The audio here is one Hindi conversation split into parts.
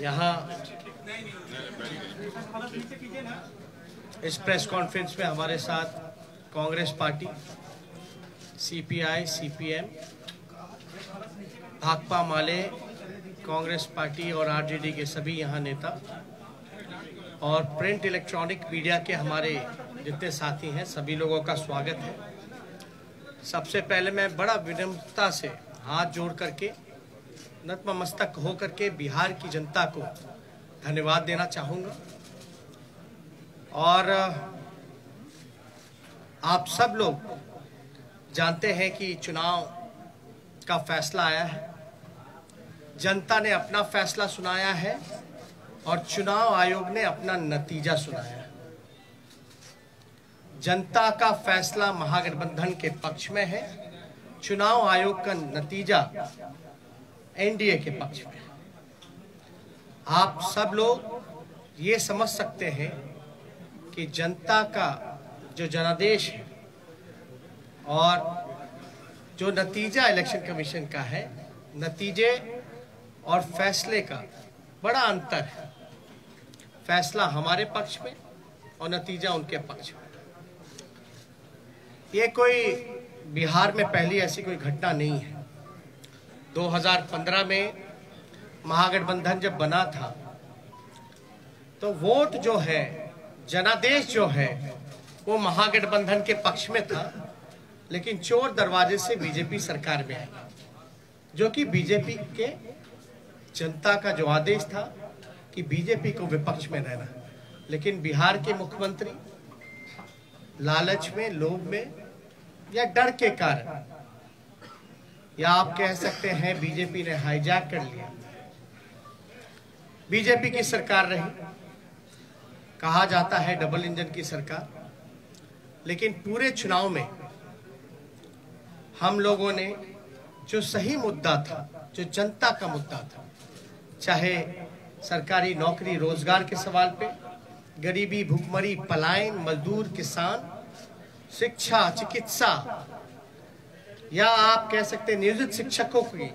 यहाँ इस प्रेस कॉन्फ्रेंस में हमारे साथ Congress party, CPI, CPM, Bhakpa Male, Congress party और आरजेडी के सभी यहाँ नेता और प्रिंट इलेक्ट्रॉनिक मीडिया के हमारे जितने साथी हैं, सभी लोगों का स्वागत है। सबसे पहले मैं बड़ा विनम्रता से हाथ जोड़ करके, नतमस्तक हो करके बिहार की जनता को धन्यवाद देना चाहूँगा। और आप सब लोग जानते हैं कि चुनाव का फैसला आया है, जनता ने अपना फैसला सुनाया है और चुनाव आयोग ने अपना नतीजा सुनाया है। जनता का फैसला महागठबंधन के पक्ष में है, चुनाव आयोग का नतीजा एनडीए के पक्ष में है। आप सब लोग ये समझ सकते हैं कि जनता का जो जनादेश है और जो नतीजा इलेक्शन कमीशन का है, नतीजे और फैसले का बड़ा अंतर है। फैसला हमारे पक्ष में और नतीजा उनके पक्ष में। ये कोई बिहार में पहली ऐसी कोई घटना नहीं है। 2015 में महागठबंधन जब बना था तो वोट जो है, जनादेश जो है, वो महागठबंधन के पक्ष में था, लेकिन चोर दरवाजे से बीजेपी सरकार में आई, जो कि बीजेपी के जनता का जो आदेश था कि बीजेपी को विपक्ष में रहना। लेकिन बिहार के मुख्यमंत्री लालच में, लोभ में या डर के कारण, या आप कह सकते हैं बीजेपी ने हाईजैक कर लिया। बीजेपी की सरकार रही, कहा जाता है डबल इंजन की सरकार, लेकिन पूरे चुनाव में हम लोगों ने जो सही मुद्दा था, जो जनता का मुद्दा था, चाहे सरकारी नौकरी रोजगार के सवाल पे, गरीबी, भूखमरी, पलायन, मजदूर, किसान, शिक्षा, चिकित्सा, या आप कह सकते हैं नियोजित शिक्षकों की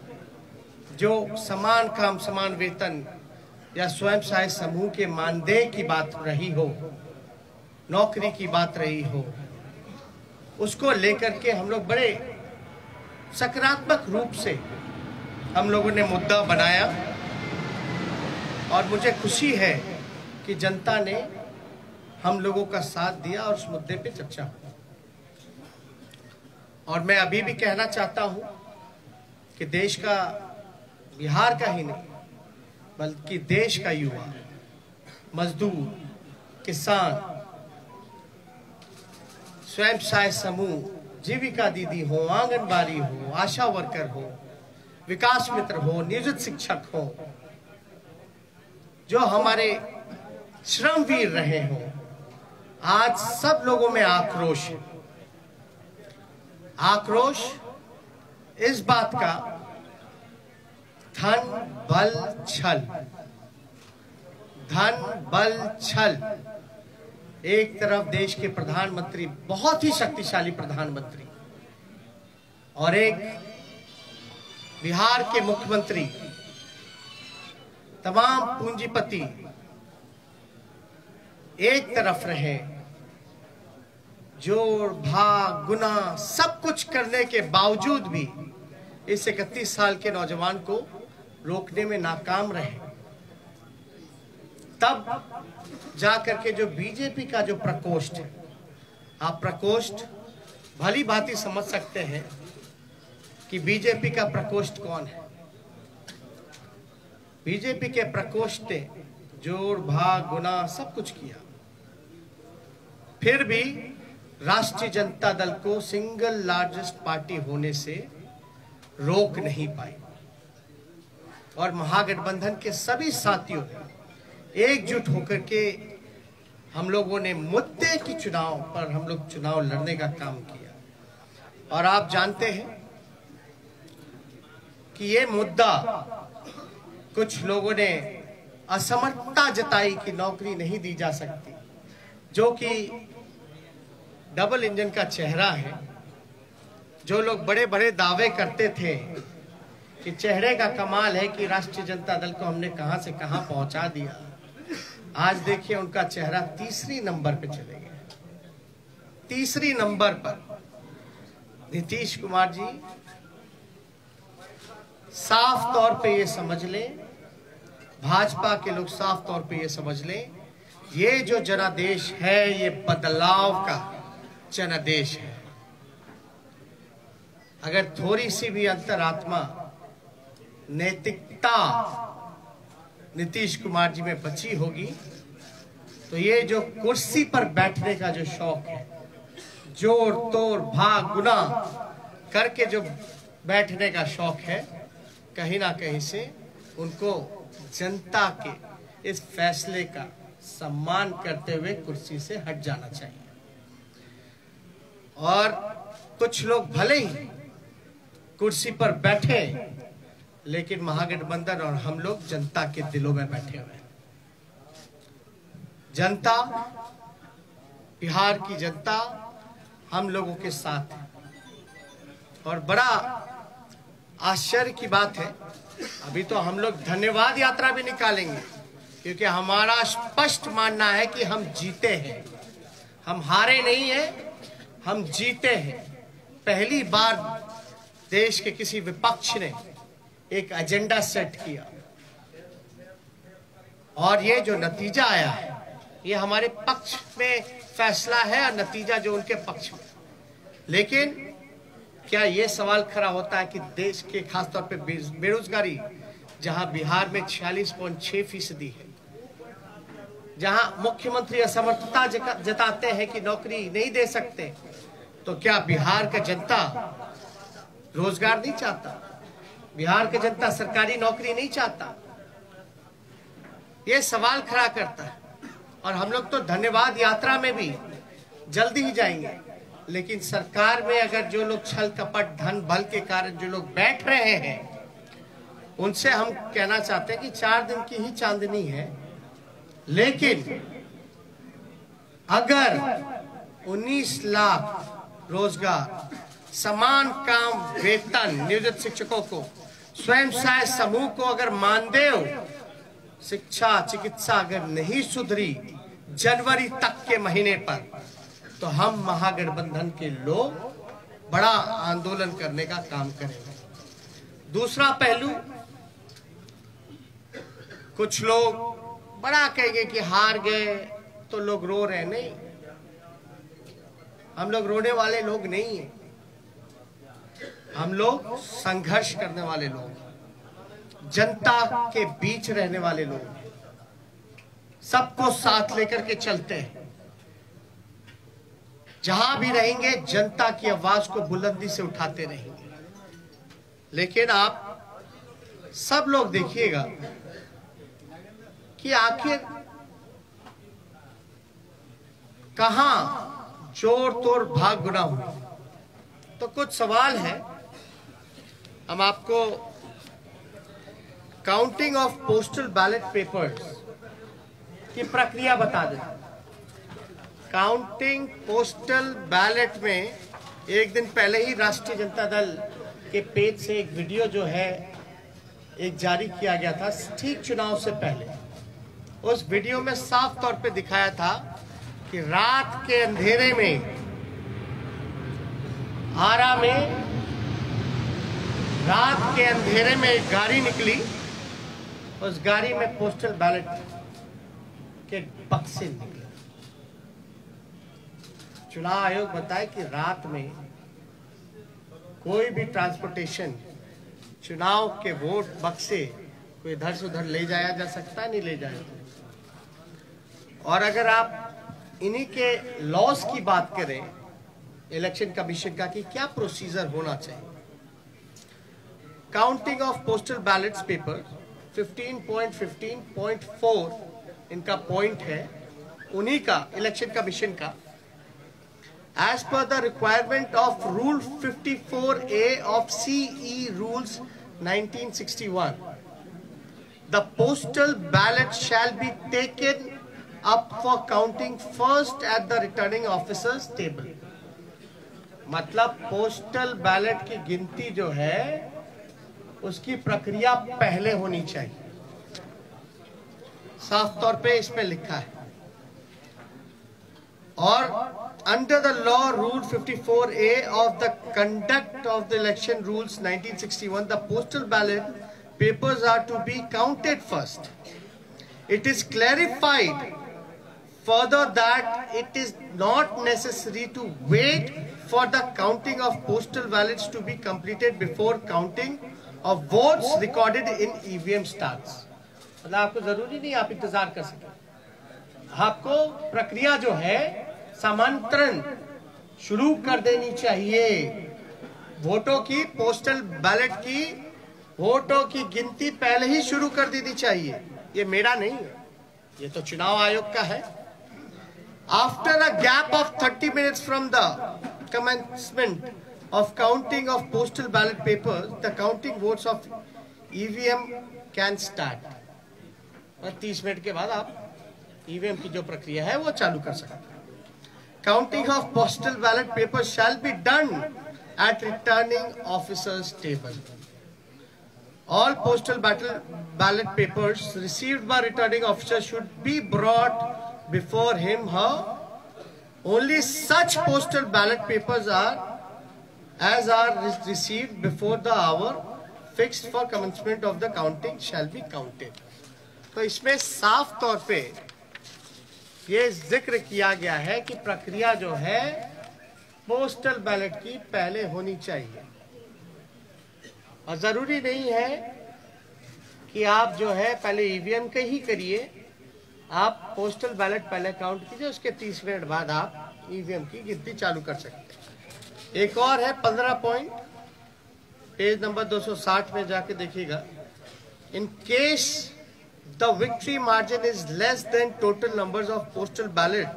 जो समान काम समान वेतन या स्वयं सहायता समूह के मानदेय की बात रही हो, नौकरी की बात रही हो, उसको लेकर के हम लोग बड़े सकारात्मक रूप से हम लोगों ने मुद्दा बनाया और मुझे खुशी है कि जनता ने हम लोगों का साथ दिया और उस मुद्दे पे चर्चा हुई। और मैं अभी भी कहना चाहता हूं कि देश का, बिहार का ही नहीं बल्कि देश का युवा, मजदूर, किसान, स्वयं सहायता समूह, जीविका दीदी हो, आंगनबाड़ी हो, आशा वर्कर हो, विकास मित्र हो, नियोजित शिक्षक हो, जो हमारे श्रमवीर रहे हो, आज सब लोगों में आक्रोश है। आक्रोश इस बात का, धन बल छल, धन बल छल। एक तरफ देश के प्रधानमंत्री, बहुत ही शक्तिशाली प्रधानमंत्री, और एक बिहार के मुख्यमंत्री, तमाम पूंजीपति एक तरफ रहे, जोड़ भाग गुना सब कुछ करने के बावजूद भी इस 31 साल के नौजवान को रोकने में नाकाम रहे। तब जाकर के जो बीजेपी का जो प्रकोष्ठ है, आप प्रकोष्ठ भली भांति समझ सकते हैं कि बीजेपी का प्रकोष्ठ कौन है। बीजेपी के प्रकोष्ठ ने जोड़ भाग गुना सब कुछ किया, फिर भी राष्ट्रीय जनता दल को सिंगल लार्जेस्ट पार्टी होने से रोक नहीं पाई। और महागठबंधन के सभी साथियों ने एकजुट होकर के हम लोगों ने मुद्दे की चुनाव पर हम लोग चुनाव लड़ने का काम किया। और आप जानते हैं कि ये मुद्दा, कुछ लोगों ने असमर्थता जताई कि नौकरी नहीं दी जा सकती, जो कि डबल इंजन का चेहरा है। जो लोग बड़े बड़े दावे करते थे कि चेहरे का कमाल है कि राष्ट्रीय जनता दल को हमने कहां से कहां पहुंचा दिया। आज देखिए उनका चेहरा तीसरी नंबर पे चले गए, तीसरी नंबर पर। नीतीश कुमार जी, साफ तौर पे ये समझ लें, भाजपा के लोग साफ तौर पे ये समझ लें, ये जो जनादेश है ये बदलाव का जनादेश है। अगर थोड़ी सी भी अंतरात्मा, नैतिकता नीतीश कुमार जी में बची होगी तो ये जो कुर्सी पर बैठने का जो शौक है, जोर तोड़ भाग गुना करके जो बैठने का शौक है, कहीं ना कहीं से उनको जनता के इस फैसले का सम्मान करते हुए कुर्सी से हट जाना चाहिए। और कुछ लोग भले ही कुर्सी पर बैठे, लेकिन महागठबंधन और हम लोग जनता के दिलों में बैठे हुए हैं। जनता, बिहार की जनता हम लोगों के साथ है। और बड़ा आश्चर्य की बात है, अभी तो हम लोग धन्यवाद यात्रा भी निकालेंगे, क्योंकि हमारा स्पष्ट मानना है कि हम जीते हैं, हम हारे नहीं हैं, हम जीते हैं। पहली बार देश के किसी विपक्ष ने एक एजेंडा सेट किया और ये जो नतीजा आया है ये हमारे पक्ष में फैसला है और नतीजा जो उनके पक्ष में। लेकिन क्या ये सवाल खड़ा होता है कि देश के खासतौर पे बेरोजगारी, जहां बिहार में 46.6% है, जहां मुख्यमंत्री असमर्थता जताते हैं कि नौकरी नहीं दे सकते, तो क्या बिहार का जनता रोजगार नहीं चाहता? बिहार का जनता सरकारी नौकरी नहीं चाहता? ये सवाल खड़ा करता है। और हम लोग तो धन्यवाद यात्रा में भी जल्दी ही जाएंगे, लेकिन सरकार में अगर जो लोग छल कपट धन बल के कारण जो लोग बैठ रहे हैं, उनसे हम कहना चाहते हैं कि 4 दिन की ही चांदनी है, लेकिन अगर 19 लाख रोजगार, समान काम वेतन नियोजित शिक्षकों को, स्वयं सहायता समूह को अगर मानदेय, शिक्षा चिकित्सा अगर नहीं सुधरी जनवरी तक के महीने पर, तो हम महागठबंधन के लोग बड़ा आंदोलन करने का काम करेंगे। दूसरा पहलू, कुछ लोग बड़ा कहेंगे कि हार गए तो लोग रो रहे। नहीं, हम लोग रोने वाले लोग नहीं हैं, हम लोग संघर्ष करने वाले लोग, जनता के बीच रहने वाले लोग, सबको साथ लेकर के चलते हैं। जहां भी रहेंगे जनता की आवाज को बुलंदी से उठाते रहेंगे। लेकिन आप सब लोग देखिएगा कि आखिर कहां जोर तोड़ भाग गुना हुआ। तो कुछ सवाल है, हम आपको counting of postal ballot papers की प्रक्रिया बता दें। काउंटिंग पोस्टल बैलेट में एक दिन पहले ही राष्ट्रीय जनता दल के पेज से एक वीडियो जो है एक जारी किया गया था, ठीक चुनाव से पहले। उस वीडियो में साफ तौर पे दिखाया था कि रात के अंधेरे में आरा में रात के अंधेरे में एक गाड़ी निकली, उस गाड़ी में पोस्टल बैलेट के बक्से निकले। चुनाव आयोग बताए कि रात में कोई भी ट्रांसपोर्टेशन, चुनाव के वोट बक्से कोई इधर से उधर ले जाया जा सकता है, नहीं ले जाया। और अगर आप इन्हीं के लॉस की बात करें इलेक्शन कमीशन का कि क्या प्रोसीजर होना चाहिए, counting of postal ballets paper 15.15.4 इनका पॉइंट है, उन्हीं का इलेक्शन कमीशन का। As per the requirement of Rule 54A of CE Rules 1961, the postal ballot shall be taken up for counting first at the returning officer's table. मतलब पोस्टल बैलेट की गिनती जो है उसकी प्रक्रिया पहले होनी चाहिए। साफ तौर पे इसमें लिखा है। और under the law rule 54A of the conduct of the election rules 1961, the postal ballot papers are to be counted first. It is clarified further that it is not necessary to wait for the counting of postal ballots to be completed before counting of votes recorded in EVM starts. मतलब आपको जरूरी नहीं आप इंतजार कर सकें, आपको प्रक्रिया जो है समांतरण शुरू कर देनी चाहिए। वोटों की, पोस्टल बैलेट की वोटों की गिनती पहले ही शुरू कर देनी चाहिए। ये मेरा नहीं है, ये तो चुनाव आयोग का है। After a gap of 30 minutes from the commencement of counting of postal ballot papers, the counting votes of EVM can start. और 30 मिनट के बाद आप EVM की जो प्रक्रिया है वो चालू कर सकते हैं। Counting of postal ballot papers shall be done at returning officer's table. All postal ballot papers received by returning officer should be brought before him/her. Only such postal ballot papers are received before the hour fixed for commencement of the counting shall be counted. तो इसमें साफ तौर पे ये जिक्र किया गया है कि प्रक्रिया जो है पोस्टल बैलेट की पहले होनी चाहिए। और जरूरी नहीं है कि आप जो है पहले ईवीएम के ही करिए, आप पोस्टल बैलेट पहले काउंट कीजिए, उसके 30 मिनट बाद आप ईवीएम की गिनती चालू कर सकते हैं। एक और है 15 पॉइंट, पेज नंबर 260 में जाके देखिएगा। In case the victory margin is less than total numbers of postal ballot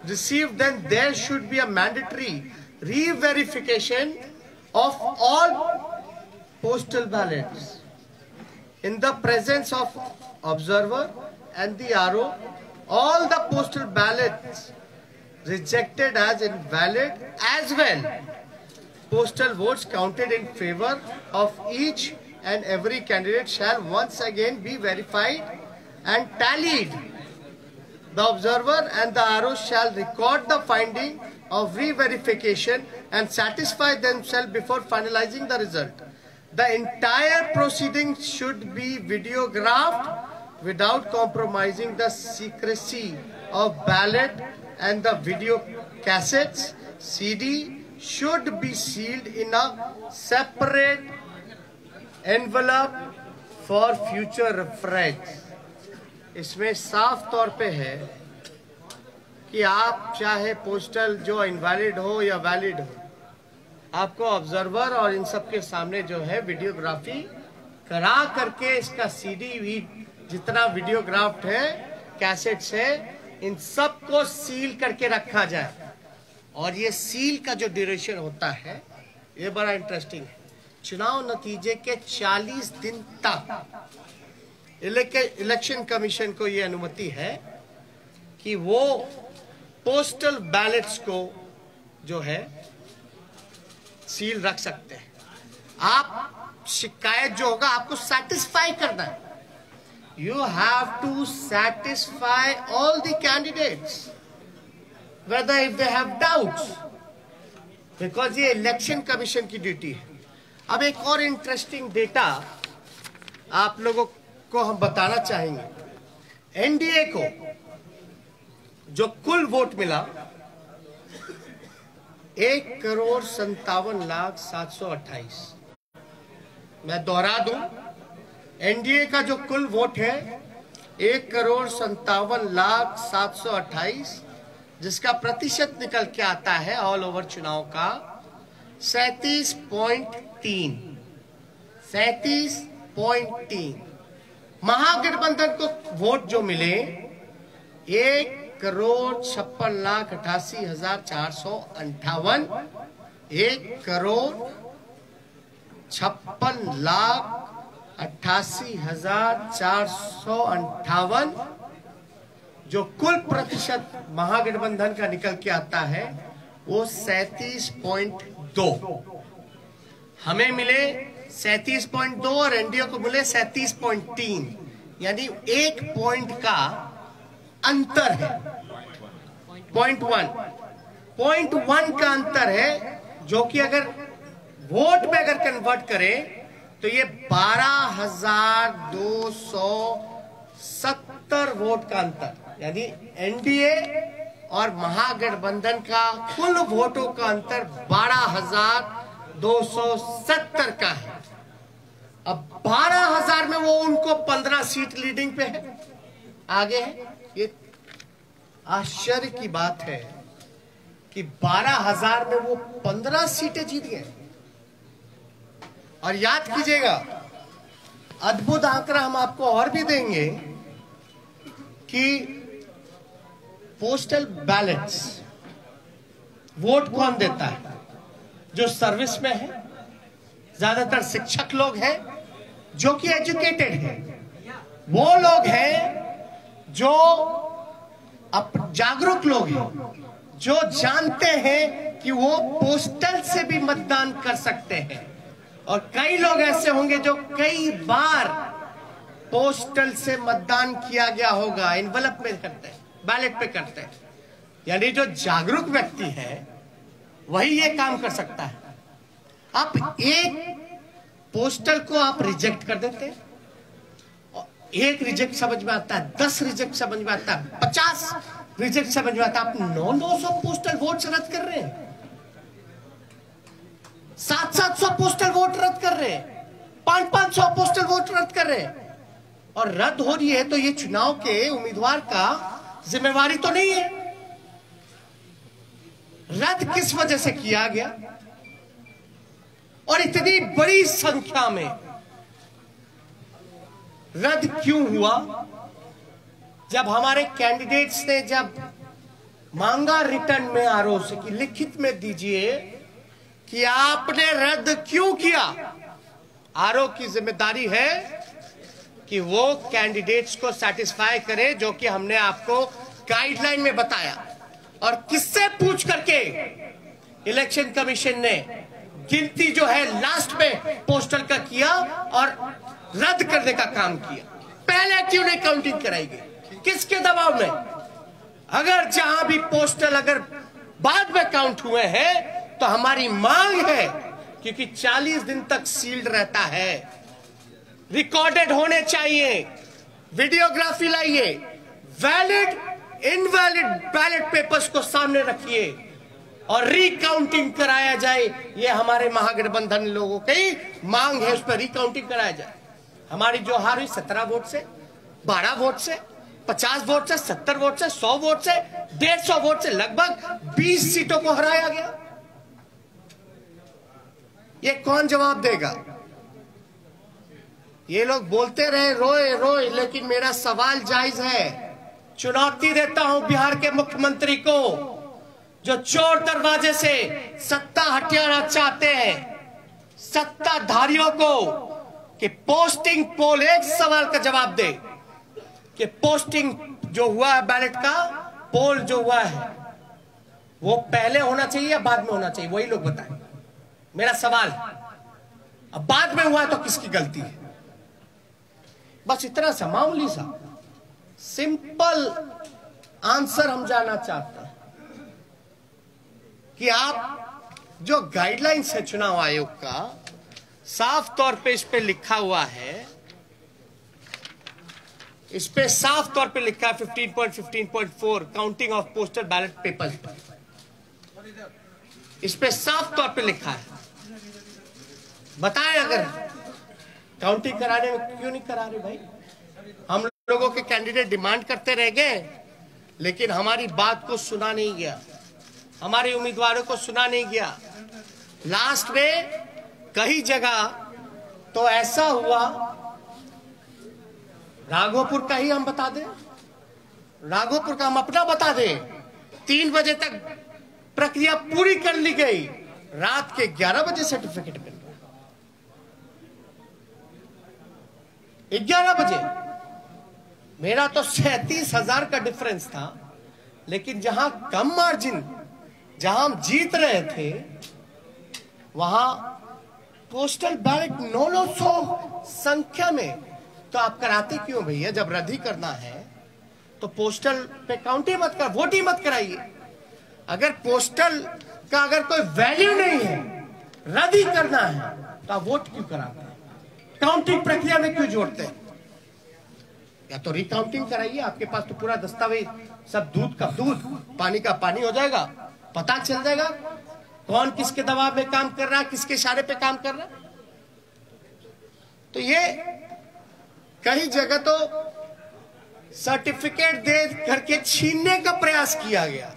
received, then there should be a mandatory re-verification of all postal ballots in the presence of observer and the RO. All the postal ballots rejected as invalid, as well postal votes counted in favor of each and every candidate shall once again be verified and tallied. The observer and the RO shall record the finding of re-verification and satisfy themselves before finalizing the result. The entire proceeding should be videographed without compromising the secrecy of ballot, and the video cassettes CD should be sealed in a separate envelope for future reference. इसमें साफ तौर पे है कि आप चाहे पोस्टल जो इनवैलिड हो या वैलिड हो, आपको ऑब्जर्वर और इन सब के सामने जो है वीडियोग्राफी करा करके इसका सीडी भी जितना वीडियोग्राफ्ड है, कैसेट्स है, इन सब को सील करके रखा जाए। और ये सील का जो ड्यूरेशन होता है ये बड़ा इंटरेस्टिंग है। चुनाव नतीजे के 40 दिन तक इलेक्शन कमीशन को ये अनुमति है कि वो पोस्टल बैलेट्स को जो है सील रख सकते हैं। आप शिकायत जो होगा आपको सेटिस्फाई करना है। You have to satisfy all the candidates whether if they have doubts, because ये इलेक्शन कमीशन की ड्यूटी है। अब एक और इंटरेस्टिंग डेटा आप लोगों को हम बताना चाहेंगे। एनडीए को जो कुल वोट मिला 1,57,728। मैं दोहरा दूं, एनडीए का जो कुल वोट है 1,57,728, जिसका प्रतिशत निकल के आता है ऑल ओवर चुनाव का 37.3। महागठबंधन को वोट जो मिले 1,56,88,458, 1,56,88,458, जो कुल प्रतिशत महागठबंधन का निकल के आता है वो 37.2। हमें मिले 37.2 और एनडीए को मिले 37.3, यानी 1 पॉइंट का अंतर है। 0.1 का अंतर है, जो कि अगर वोट में अगर कन्वर्ट करें तो ये 12,270 वोट का अंतर, यानी एनडीए और महागठबंधन का कुल वोटों का अंतर 12,270 का है। अब 12,000 में वो उनको 15 सीट लीडिंग पे है, आगे है। ये आश्चर्य की बात है कि 12,000 में वो 15 सीटें जीत गए। और याद कीजिएगा, अद्भुत आंकड़ा हम आपको और भी देंगे कि पोस्टल बैलेट्स वोट कौन देता है? जो सर्विस में है, ज्यादातर शिक्षक लोग हैं जो कि एजुकेटेड हैं, वो लोग हैं जो जागरूक लोग हैं, जो जानते हैं कि वो पोस्टल से भी मतदान कर सकते हैं। और कई लोग ऐसे होंगे जो कई बार पोस्टल से मतदान किया गया होगा, एनवलप में करते हैं, बैलेट पे करते हैं। यानी जो जागरूक व्यक्ति है वही ये काम कर सकता है। आप एक पोस्टल को आप रिजेक्ट कर देते हैं, एक रिजेक्ट समझ में आता है, 10 रिजेक्ट समझ में आता है, 50 रिजेक्ट समझ में आता है। आप 900 पोस्टल वोट रद्द कर रहे हैं, 700 पोस्टल वोट रद्द कर रहे हैं, 500 पोस्टल वोट रद्द कर रहे हैं। और रद्द हो रही है तो ये चुनाव के उम्मीदवार का जिम्मेवारी तो नहीं है। रद्द किस वजह से किया गया और इतनी बड़ी संख्या में रद्द क्यों हुआ? जब हमारे कैंडिडेट्स ने जब मांगा रिटर्न में आरओ से कि लिखित में दीजिए कि आपने रद्द क्यों किया, आरओ की जिम्मेदारी है कि वो कैंडिडेट्स को सेटिस्फाई करे, जो कि हमने आपको गाइडलाइन में बताया। और किससे पूछ करके इलेक्शन कमीशन ने गिनती जो है लास्ट में पोस्टल का किया और रद्द करने का काम किया? पहले क्यों नहीं काउंटिंग कराई गई? किसके दबाव में? अगर जहां भी पोस्टल अगर बाद में काउंट हुए हैं तो हमारी मांग है, क्योंकि 40 दिन तक सील्ड रहता है, रिकॉर्डेड होने चाहिए, वीडियोग्राफी लाइए, वैलिड इनवैलिड बैलेट पेपर्स को सामने रखिए और रिकाउंटिंग कराया जाए। ये हमारे महागठबंधन लोगों की मांग है, उस पर रिकाउंटिंग कराया जाए। हमारी जो हार हुई 17 वोट से, 12 वोट से, 50 वोट से, 70 वोट से, 100 वोट से, 150 वोट से, लगभग 20 सीटों को हराया गया। ये कौन जवाब देगा? ये लोग बोलते रहे रोए रोए, लेकिन मेरा सवाल जायज है। चुनौती देता हूं बिहार के मुख्यमंत्री को, जो चोर दरवाजे से सत्ता हथियाना चाहते हैं, सत्ताधारियों को, कि पोस्टिंग पोल, एक सवाल का जवाब दे कि पोस्टिंग जो हुआ है बैलेट का पोल जो हुआ है वो पहले होना चाहिए या बाद में होना चाहिए? वही लोग बताएं। मेरा सवाल, अब बाद में हुआ तो किसकी गलती है? बस इतना सा मामूली सा सिंपल आंसर हम जानना चाहते हैं कि आप जो गाइडलाइंस है चुनाव आयोग का, साफ तौर पे इस पे लिखा हुआ है, इस पे साफ तौर पे लिखा है 15.15.4 counting of postal ballot papers, इस पे साफ तौर पे लिखा है। बताएं अगर काउंटिंग कराने में क्यों नहीं करा रहे भाई? हम लोगों के कैंडिडेट डिमांड करते रह गए, लेकिन हमारी बात को सुना नहीं गया, हमारे उम्मीदवारों को सुना नहीं गया। लास्ट में कई जगह तो ऐसा हुआ, राघोपुर का ही हम बता दें, राघोपुर का हम अपना बता दें, 3 बजे तक प्रक्रिया पूरी कर ली गई, रात के 11 बजे सर्टिफिकेट मिल रहा, 11 बजे। मेरा तो 37,000 का डिफरेंस था, लेकिन जहां कम मार्जिन, जहां हम जीत रहे थे, वहां पोस्टल बैलेट 900 संख्या में, तो आप कराते क्यों भैया? जब रद्द ही करना है तो पोस्टल पे काउंट ही मत कर, वोट ही मत कराइए। अगर पोस्टल का अगर कोई वैल्यू नहीं है, रद्द ही करना है, तो आप वोट क्यों कराते हैं? काउंटिंग प्रक्रिया में क्यों जोड़ते हैं? या तो रिकाउंटिंग कराइए, आपके पास तो पूरा दस्तावेज, सब दूध का दूध, पानी का पानी हो जाएगा, पता चल जाएगा कौन किसके दबाव में काम कर रहा है, किसके इशारे पे काम कर रहा है। तो ये कई जगह तो सर्टिफिकेट दे करके छीनने का प्रयास किया गया।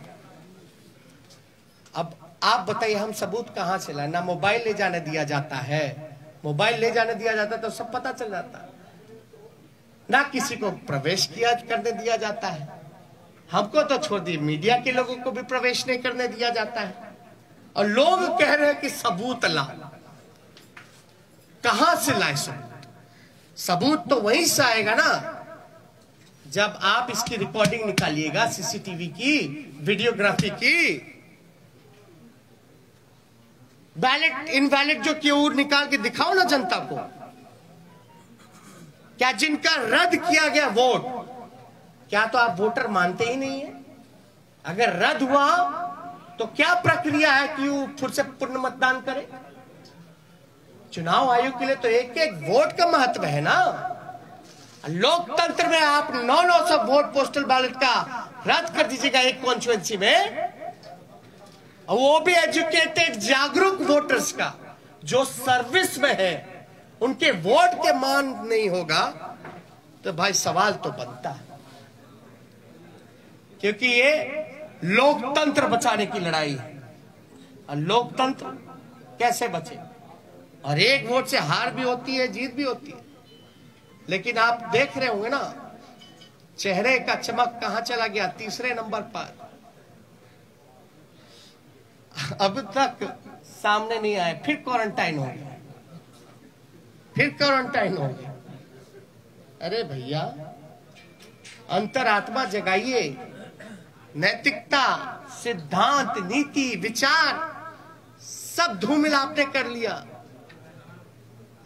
अब आप बताइए, हम सबूत कहां से लाए? ना मोबाइल ले जाने दिया जाता है, मोबाइल ले जाने दिया जाता तो सब पता चल जाता, ना किसी को प्रवेश किया करने दिया जाता है। हमको तो छोड़ दिए, मीडिया के लोगों को भी प्रवेश नहीं करने दिया जाता है, और लोग कह रहे हैं कि सबूत ला। कहां से लाए सबूत? सबूत तो वहीं से आएगा ना जब आप इसकी रिकॉर्डिंग निकालिएगा, सीसीटीवी की, वीडियोग्राफी की। बैलेट इनवैलिड जो क्यों निकाल के दिखाओ ना जनता को। क्या जिनका रद्द किया गया वोट, क्या तो आप वोटर मानते ही नहीं है? अगर रद्द हुआ तो क्या प्रक्रिया है कि वो फिर से पूर्ण मतदान करे? चुनाव आयोग के लिए तो एक एक वोट का महत्व है ना। लोकतंत्र में आप 900 वोट पोस्टल बैलेट का रद्द कर दीजिएगा एक कॉन्स्टिट्यूएंसी में, और वो भी एजुकेटेड जागरूक वोटर्स का, जो सर्विस में है, उनके वोट के मान नहीं होगा, तो भाई सवाल तो बनता है। क्योंकि ये लोकतंत्र बचाने की लड़ाई है, और लोकतंत्र कैसे बचे? और एक वोट से हार भी होती है, जीत भी होती है। लेकिन आप देख रहे होंगे ना, चेहरे का चमक कहां चला गया? तीसरे नंबर पर। अब तक सामने नहीं आए, फिर क्वारंटाइन हो गया, फिर क्वारंटाइन हो गया। अरे भैया, अंतरात्मा जगाइए। नैतिकता, सिद्धांत, नीति, विचार सब धूमिल आपने कर लिया।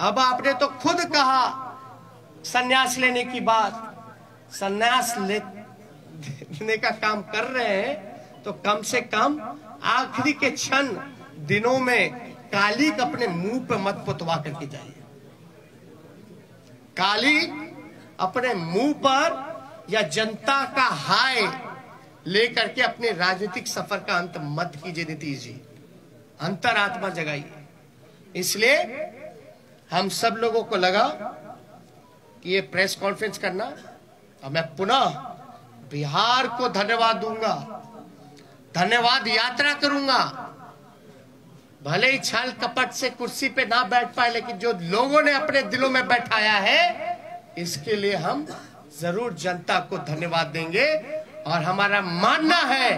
अब आपने तो खुद कहा संन्यास लेने की बात। संन्यास लेने का काम कर रहे हैं तो कम से कम आखिरी के क्षण दिनों में काली अपने मुंह पे मत पुतवा करके जाइए। काली अपने मुंह पर या जनता का हाय लेकर के अपने राजनीतिक सफर का अंत मत कीजिए नीतीश जी। अंतरात्मा जगाइए। इसलिए हम सब लोगों को लगा कि ये प्रेस कॉन्फ्रेंस करना, और मैं पुनः बिहार को धन्यवाद दूंगा, धन्यवाद यात्रा करूंगा। भले ही छल कपट से कुर्सी पे ना बैठ पाए, लेकिन जो लोगों ने अपने दिलों में बैठाया है, इसके लिए हम जरूर जनता को धन्यवाद देंगे। और हमारा मानना है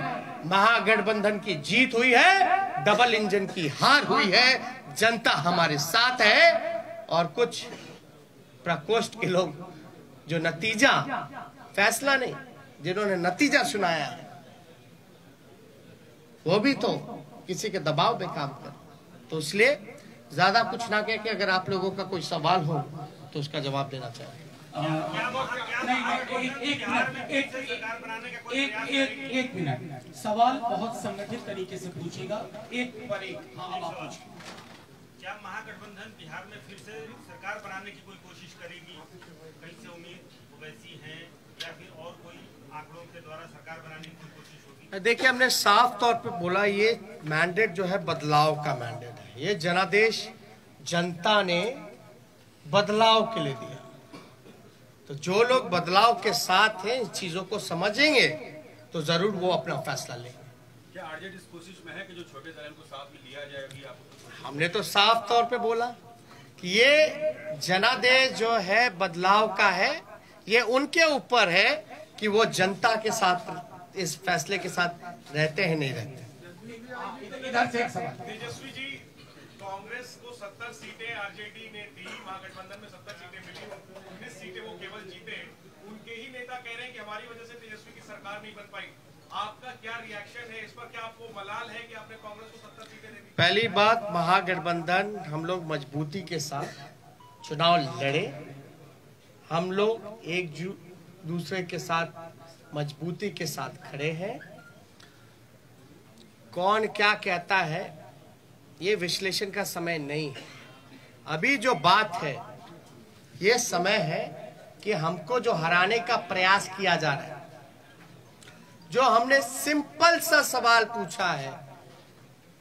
महागठबंधन की जीत हुई है, डबल इंजन की हार हुई है, जनता हमारे साथ है। और कुछ प्रकोष्ठ के लोग जो नतीजा, फैसला नहीं, जिन्होंने नतीजा सुनाया, वो भी तो किसी के दबाव में काम कर। तो इसलिए ज्यादा कुछ ना कह के, अगर आप लोगों का कोई सवाल हो तो उसका जवाब देना चाहिए। एक मिनट, सवाल बहुत संगठित तरीके से पूछेगा, एक पर एक। हाँ, अब आप पूछिए। क्या महागठबंधन बिहार में फिर से सरकार बनाने की कोई कोशिश करेगी? कहीं से उम्मीद वैसी है, या फिर और कोई आंकड़ों के द्वारा सरकार बनाने की कोई कोशिश होगी? देखिए, हमने साफ तौर पे बोला, ये मैंडेट जो है बदलाव का मैंडेट है। ये जनादेश जनता ने बदलाव के लिए दिया। तो जो लोग बदलाव के साथ हैं, इन चीजों को समझेंगे, तो जरूर वो अपना फैसला लेंगे। क्या आरजेडी इस कोशिश में है कि जो छोटे दल को साथ में लिया जाए? अभी आपको हमने तो साफ तौर पे बोला कि ये जनादेश जो है बदलाव का है। ये उनके ऊपर है कि वो जनता के साथ, इस फैसले के साथ रहते हैं नहीं रहते। इधर से एक सवाल। तेजस्वी जी, कांग्रेस को 70 सीटें आरजेडी ने दी, महागठबंधन में 70 सीटें मिली, 19 सीटें वो केवल जीते। उनके ही नेता कह रहे हैं कि हमारी वजह से तेजस्वी की सरकार नहीं बन पाई। आपका क्या रिएक्शन है इस पर? क्या आपको मलाल है कि आपने कांग्रेस को 70 सीटें दे दी? पहली बात, महागठबंधन हम लोग मजबूती के साथ चुनाव लड़े, हम लोग एक दूसरे के साथ मजबूती के साथ खड़े हैं। कौन क्या कहता है ये विश्लेषण का समय नहीं है। अभी जो बात है, ये समय है कि हमको जो हराने का प्रयास किया जा रहा है, जो हमने सिंपल सा सवाल पूछा है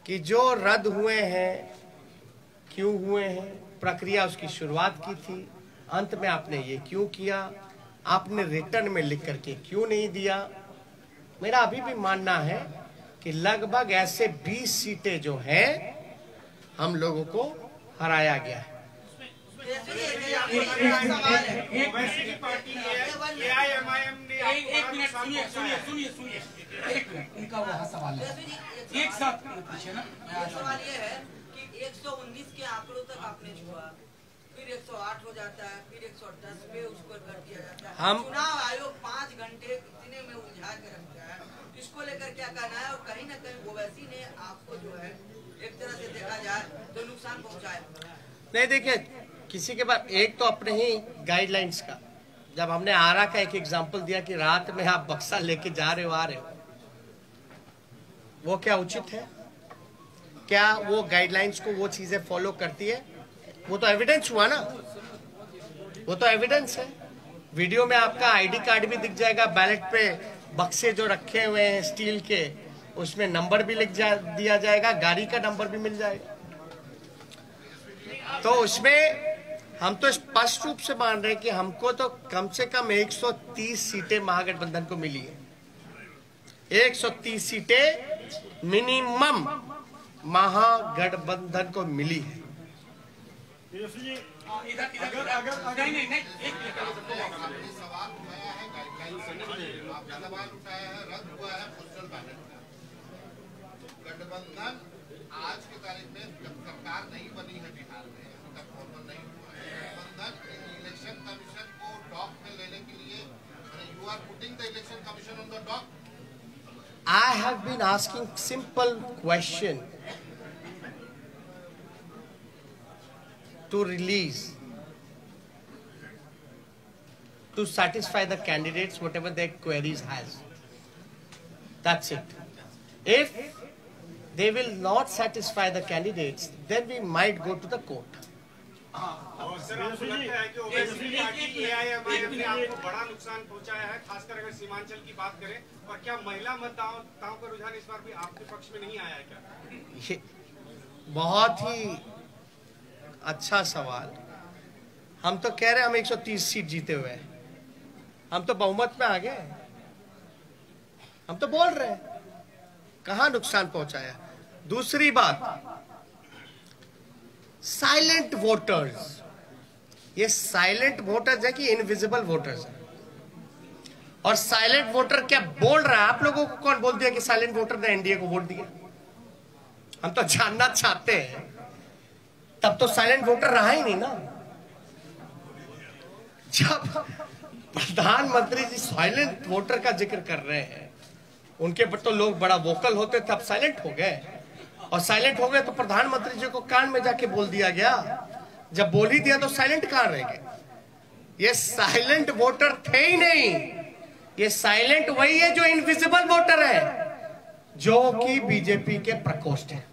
कि जो रद्द हुए हैं क्यों हुए हैं, प्रक्रिया उसकी शुरुआत की थी, अंत में आपने ये क्यों किया, आपने रिटर्न में लिख करके क्यों नहीं दिया। मेरा अभी भी मानना है कि लगभग ऐसे 20 सीटें जो हैं हम लोगों को हराया गया है। एक मिनट सुनिए एक मिनट, इनका वहाँ सवाल है, एक साथ पूछे ना। सवाल ये है कि 119 के आंकड़ों तक आपने छुआ, फिर 108 हो जाता है, फिर 110 पे उसको कर दिया जाता है। हम चुनाव आयोग 5 घंटे इतने में उलझा के रखता है, इसको लेकर क्या कहना है? और कहीं ना कहीं ओवैसी ने आपको जो है एक तरह से देखा जाए तो नुकसान पहुंचाया। नहीं, देखिए किसी के पास एक तो अपने ही गाइडलाइंस का, जब हमने आरा का एक एग्जांपल दिया कि रात में आप बक्सा लेके जा रहे हो आ रहे हो, वो क्या उचित है? क्या वो गाइडलाइंस को वो चीजें फॉलो करती है? वो तो एविडेंस हुआ ना, वो तो एविडेंस है। वीडियो में आपका आईडी कार्ड भी दिख जाएगा, बैलेट पे बक्से जो रखे हुए हैं स्टील के, उसमें नंबर भी दिया जाएगा, गाड़ी का नंबर भी मिल जाएगा। तो उसमें हम तो स्पष्ट रूप से मान रहे हैं कि हमको तो कम से कम 130 सीटें महागठबंधन को मिली है। 130 सीटें मिनिमम महागठबंधन को मिली है। गठबंधन आज की तारीख में जब सरकार नहीं बनी है बिहार में, अभी तक फॉर्मल नहीं हुआ है, गठबंधन इलेक्शन कमीशन को डॉक में लेने के लिए, you are putting the election commission on the dock. I have been asking simple question to release, to satisfy the candidates whatever their queries has. That's it. If they will not satisfy the candidates, then we might go to the court. Sir, आपको लगता है कि ओवैसी पार्टी एआईएमआईएम ने आपको बड़ा नुकसान पहुंचाया है, खासकर अगर सीमांचल की बात करें? और क्या महिला मतदाताओं का रुझान इस बार भी आपके पक्ष में नहीं आया है क्या? ये बहुत ही अच्छा सवाल। हम तो कह रहे हैं हम 130 सीट जीते हुए हैं, हम तो बहुमत में आ गए, हम तो बोल रहे हैं कहां नुकसान पहुंचाया। दूसरी बात, साइलेंट वोटर्स, ये साइलेंट वोटर्स है कि इनविजिबल वोटर्स है? और साइलेंट वोटर क्या बोल रहा है? आप लोगों को कौन बोल दिया कि साइलेंट वोटर ने एनडीए को वोट दिया? हम तो जानना चाहते हैं। तब तो साइलेंट वोटर रहा ही नहीं ना। जब प्रधानमंत्री जी साइलेंट वोटर का जिक्र कर रहे हैं, उनके पर तो लोग बड़ा वोकल होते थे, अब साइलेंट हो गए। और साइलेंट हो गए तो प्रधानमंत्री जी को कान में जाके बोल दिया गया। जब बोल ही दिया तो साइलेंट कहां रह गए? ये साइलेंट वोटर थे ही नहीं, ये साइलेंट वही है जो इनविजिबल वोटर है, जो कि बीजेपी के प्रकोष्ठ है।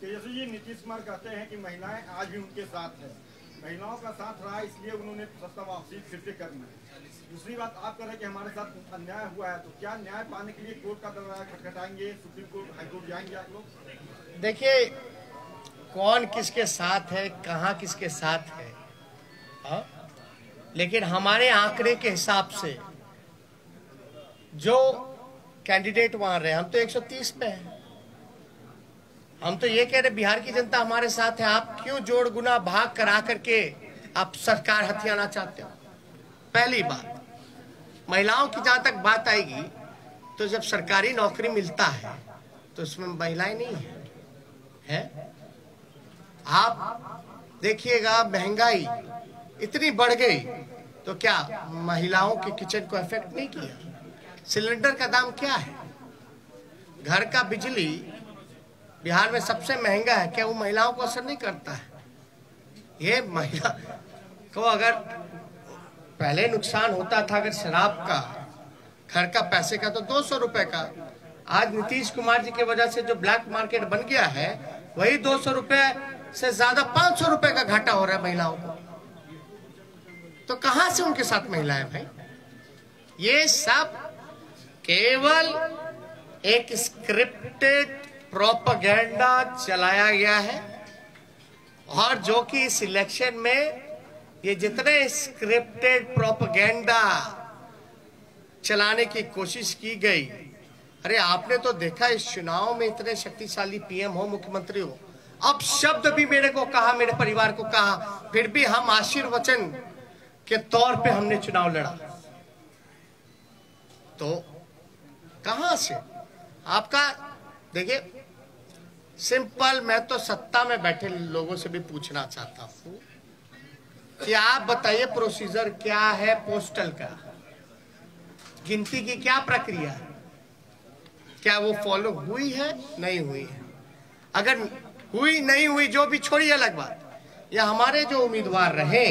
तेजस्वी जी, नीतीश कुमार कहते हैं कि महिलाएं आज भी उनके साथ हैं, महिलाओं का साथ रहा इसलिए उन्होंने सत्ता वापसी फिर से करनी है। दूसरी बात, आप कह रहे हैं कि हमारे साथ अन्याय हुआ है, तो क्या न्याय पाने के लिए कोर्ट का दरवाजा खटखटाएंगे, सुप्रीम कोर्ट, हाईकोर्ट जाएंगे आप लोग? देखिए, कौन किसके साथ है, कहां किसके साथ है, लेकिन हमारे आंकड़े के हिसाब से जो कैंडिडेट वहां रहे, हम तो 130 पे हैं। हम तो ये कह रहे बिहार की जनता हमारे साथ है। आप क्यों जोड़ गुना भाग करा करके आप सरकार हथियाना चाहते हो? पहली बात, महिलाओं की जहां तक बात आएगी, तो जब सरकारी नौकरी मिलता है तो उसमें महिलाएं नहीं है? आप देखिएगा, महंगाई इतनी बढ़ गई तो क्या महिलाओं के किचन को इफेक्ट नहीं किया? सिलेंडर का दाम क्या है? घर का बिजली बिहार में सबसे महंगा है, क्या वो महिलाओं को असर नहीं करता है? ये महिला को अगर पहले नुकसान होता था अगर शराब का, घर का पैसे का, तो 200 रुपए का, आज नीतीश कुमार जी की वजह से जो ब्लैक मार्केट बन गया है वही 200 रुपए से ज्यादा 500 रुपए का घाटा हो रहा है महिलाओं को। तो कहां से उनके साथ महिलाएं भाई? ये सब केवल एक स्क्रिप्टेड प्रोपेगेंडा चलाया गया है, और जो कि इस इलेक्शन में ये जितने स्क्रिप्टेड प्रोपेगेंडा चलाने की कोशिश की गई, अरे आपने तो देखा इस चुनाव में इतने शक्तिशाली पीएम हो, मुख्यमंत्री हो, अब शब्द भी मेरे को कहा, मेरे परिवार को कहा, फिर भी हम आशीर्वचन के तौर पे हमने चुनाव लड़ा। तो कहां से आपका? देखिए सिंपल, मैं तो सत्ता में बैठे लोगों से भी पूछना चाहता हूं कि आप बताइए प्रोसीजर क्या है पोस्टल का, गिनती की क्या प्रक्रिया है, क्या वो फॉलो हुई है नहीं हुई है? अगर हुई नहीं हुई जो भी छोड़िए अलग बात, या हमारे जो उम्मीदवार रहे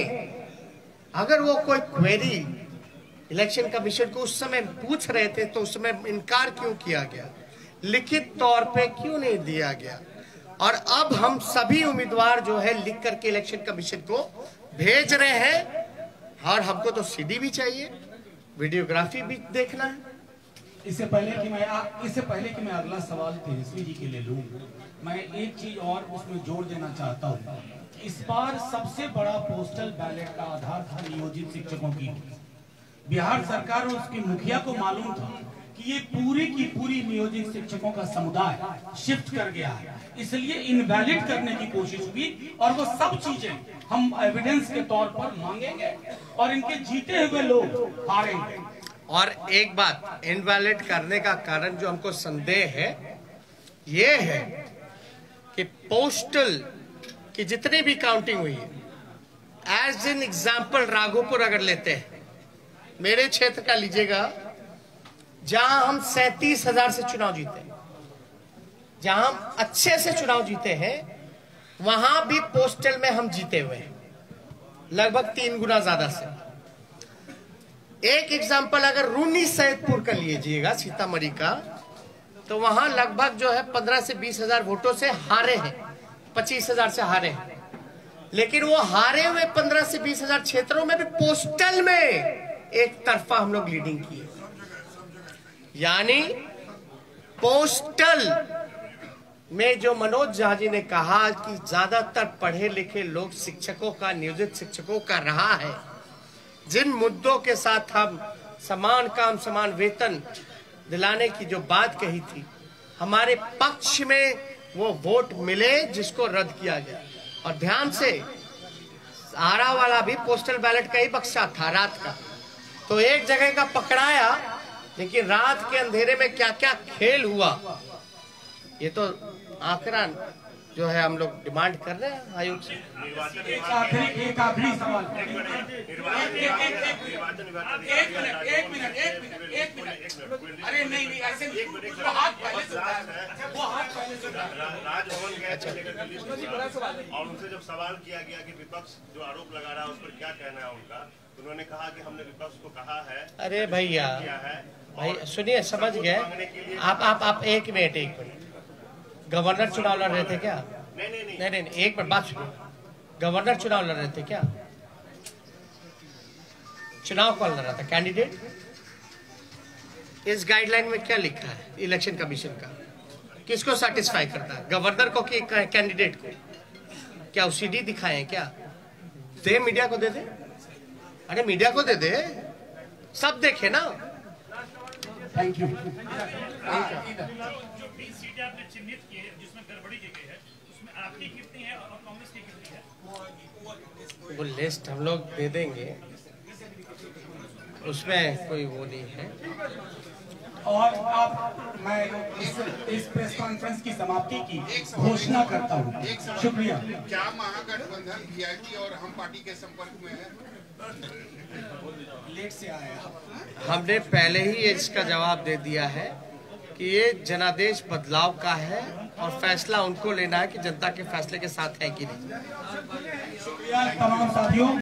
अगर वो कोई क्वेरी इलेक्शन कमीशन को उस समय पूछ रहे थे तो उस समय इनकार क्यों किया गया, लिखित तौर पे क्यों नहीं दिया गया? और अब हम सभी उम्मीदवार जो है लिख करके इलेक्शन कमीशन को भेज रहे हैं, और हमको तो सीडी भी चाहिए, वीडियोग्राफी भी देखना है। इससे पहले कि मैं अगला सवाल तेजस्वी जी के लिए लूं, मैं एक चीज और उसमें जोड़ देना चाहता हूं। इस बार सबसे बड़ा पोस्टल बैलेट का आधार था नियोजित शिक्षकों की। बिहार सरकार और उसके मुखिया को मालूम था कि ये पूरी की पूरी नियोजित शिक्षकों का समुदाय शिफ्ट कर गया है, इसलिए इनवैलिड करने की कोशिश हुई, और वो सब चीजें हम एविडेंस के तौर पर मांगेंगे और इनके जीते हुए लोग हारेंगे। और एक बात, इनवैलिड करने का कारण जो हमको संदेह है ये है कि पोस्टल की जितनी भी काउंटिंग हुई है, एज एन एग्जाम्पल राघोपुर अगर लेते हैं, मेरे क्षेत्र का लीजिएगा, जहां हम 37,000 से चुनाव जीते, जहां हम अच्छे से चुनाव जीते हैं, वहां भी पोस्टल में हम जीते हुए हैं लगभग 3 गुना ज्यादा से। एक एग्जाम्पल अगर रूनी सैदपुर का लीजिएगा, सीतामढ़ी का, तो वहां लगभग जो है 15 से 20,000 वोटों से हारे हैं, 25,000 से हारे हैं। लेकिन वो हारे हुए 15 से 20,000 क्षेत्रों में भी पोस्टल में एक तरफा हम लोग लीडिंग किए। यानी पोस्टल में जो मनोज झा जी ने कहा कि ज्यादातर पढ़े लिखे लोग शिक्षकों का, नियोजित शिक्षकों का रहा है, जिन मुद्दों के साथ हम समान काम समान वेतन दिलाने की जो बात कही थी, हमारे पक्ष में वो वोट मिले जिसको रद्द किया गया। और ध्यान से, आरा वाला भी पोस्टल बैलेट का ही बक्सा था रात का, तो एक जगह का पकड़ाया, लेकिन रात के अंधेरे में क्या क्या खेल हुआ, ये तो आंकड़ा जो है हम लोग डिमांड कर रहे हैं आयोग से। एक आखिरी सवाल। एक मिनट। अरे नहीं ऐसे वो हाथ पहले से राजभवन गए थे और उनसे जब सवाल किया गया कि विपक्ष जो आरोप लगा रहा है उस पर क्या कहना है उनका, उन्होंने कहा कि हमने विपक्ष को कहा है। अरे भैया भाई सुनिए, समझ गए आप। एक मिनट, गवर्नर चुनाव लड़ रहे थे क्या? नहीं, एक मिनट बात सुनिए। गवर्नर चुनाव लड़ रहे थे क्या? चुनाव कौन लड़ रहा था? कैंडिडेट। इस गाइडलाइन में क्या लिखा है इलेक्शन कमीशन का? किसको सेटिस्फाई करता है, गवर्नर को कि कैंडिडेट को? क्या सीडी दिखाए हैं क्या? दे मीडिया को दे दे। अरे मीडिया को दे दे, सब देखे ना। Thank you. आपने चिन्हित किए जिसमें गड़बड़ी की गई है, उसमें आपकी कितनी है और कांग्रेस की कितनी है? वो लिस्ट हम लोग दे देंगे, उसमें कोई वो नहीं है। और अब मैं इस प्रेस कॉन्फ्रेंस की समाप्ति की घोषणा करता हूँ। शुक्रिया। क्या महागठबंधन वीआईपी और हम पार्टी के संपर्क में है? लेट से आया। हमने पहले ही इसका जवाब दे दिया है कि ये जनादेश बदलाव का है और फैसला उनको लेना है कि जनता के फैसले के साथ है कि नहीं। शुक्रिया तमाम साथियों।